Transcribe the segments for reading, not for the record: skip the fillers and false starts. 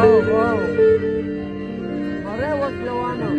wow. Parehas Joanna.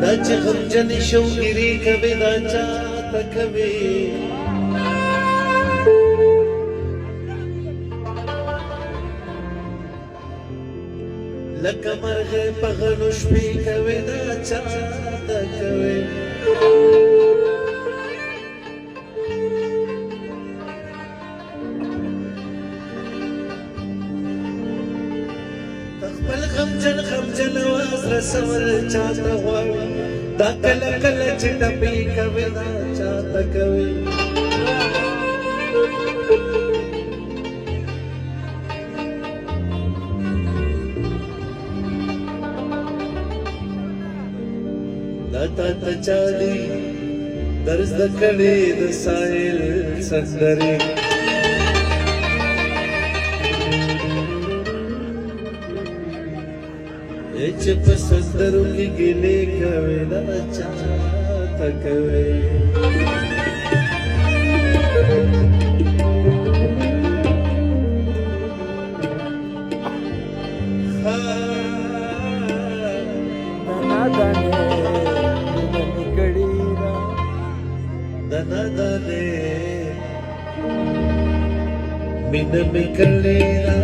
दाचे खमजने शौगिरी कवे dacha तकवे लकमर है पगनुश भी कवे दाचा तकवे तखबल खमजन आवाज रसवल चाहता हुआ दा कल चिटपी कवे दाचा तकवे दाता तचाली दर्ज दकड़े दसाइल संदरे चुप संदरों की गिले कवे दाचा तकवे दना दाने मिन मिकलेरा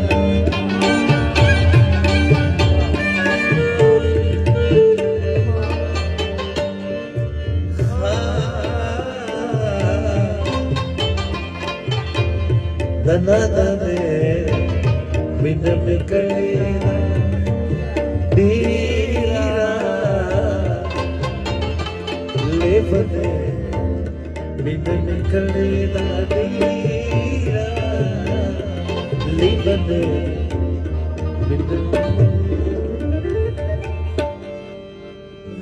दना दाने मिन मिकलेरा दीरा लेवने मिन मिकलेरा दीरा लेवने मिन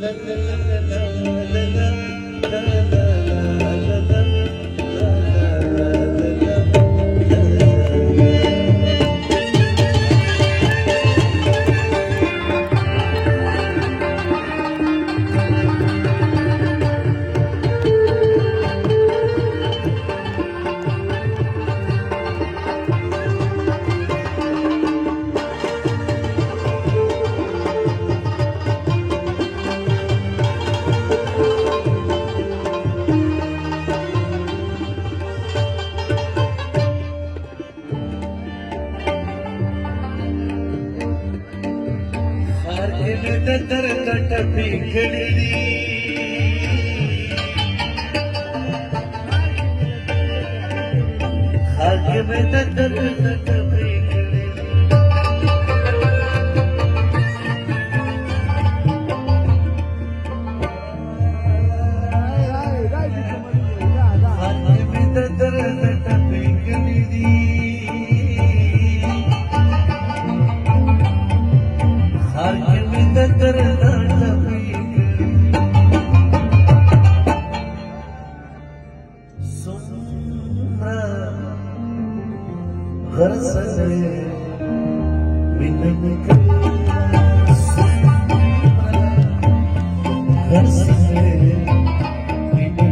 ला ला ला ला ला ला तर बिखड़ी खाक में तर बिखड़ी खाक में तर बिखड़ी खाक में तर घर सजे बिन घर सजे बिन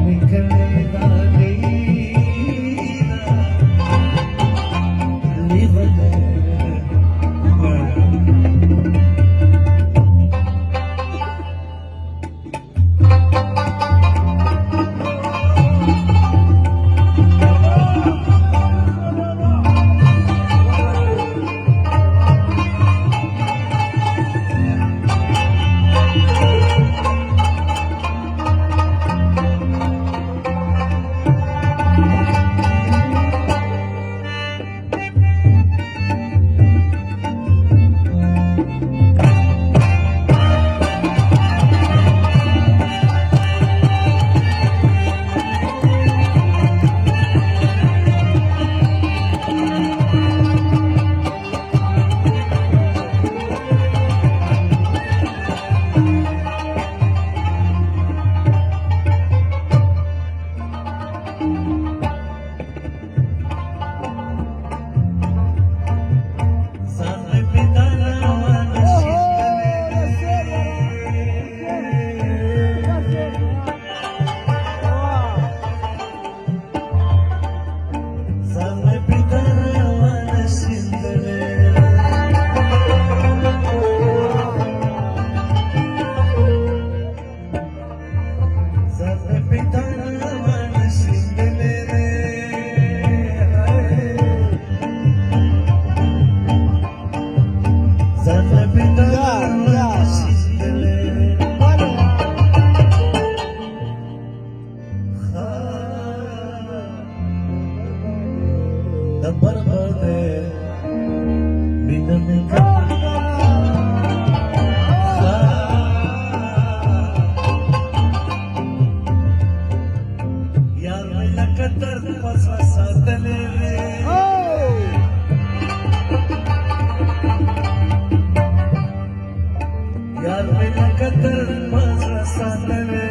कतर माझा सातले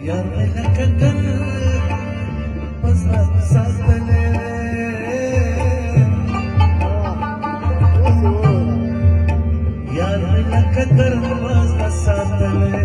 यार मेरा कतर माझा सातले यार मेरा कतर माझा सातले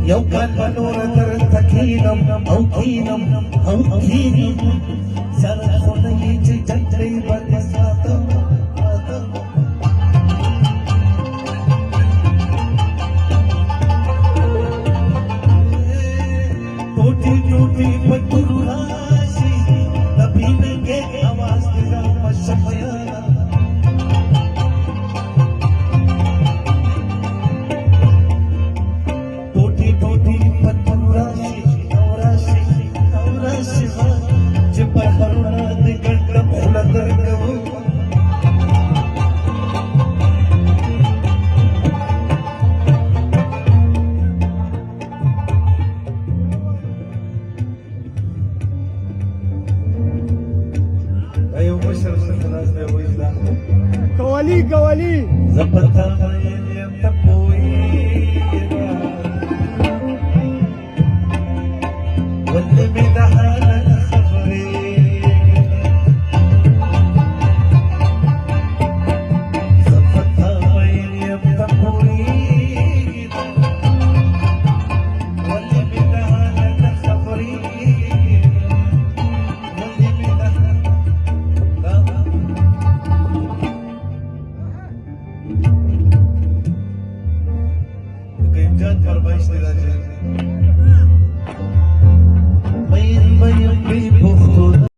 يو كان بنورة تكينم أو كينم أو كينم سنة خلي جدي بنساتم टूटी टूटी पत्थर राशि कभी न के आवाज तेरा मशफयाना टूटी टूटी पत्थर राशि जब हरुणा दिगंत फुलदर गवु قوالي زبطة مين تبوينا واللي بدها خبري زبطة مين تبوينا واللي بدها خبري واللي بدها imkan فرمایش دیدن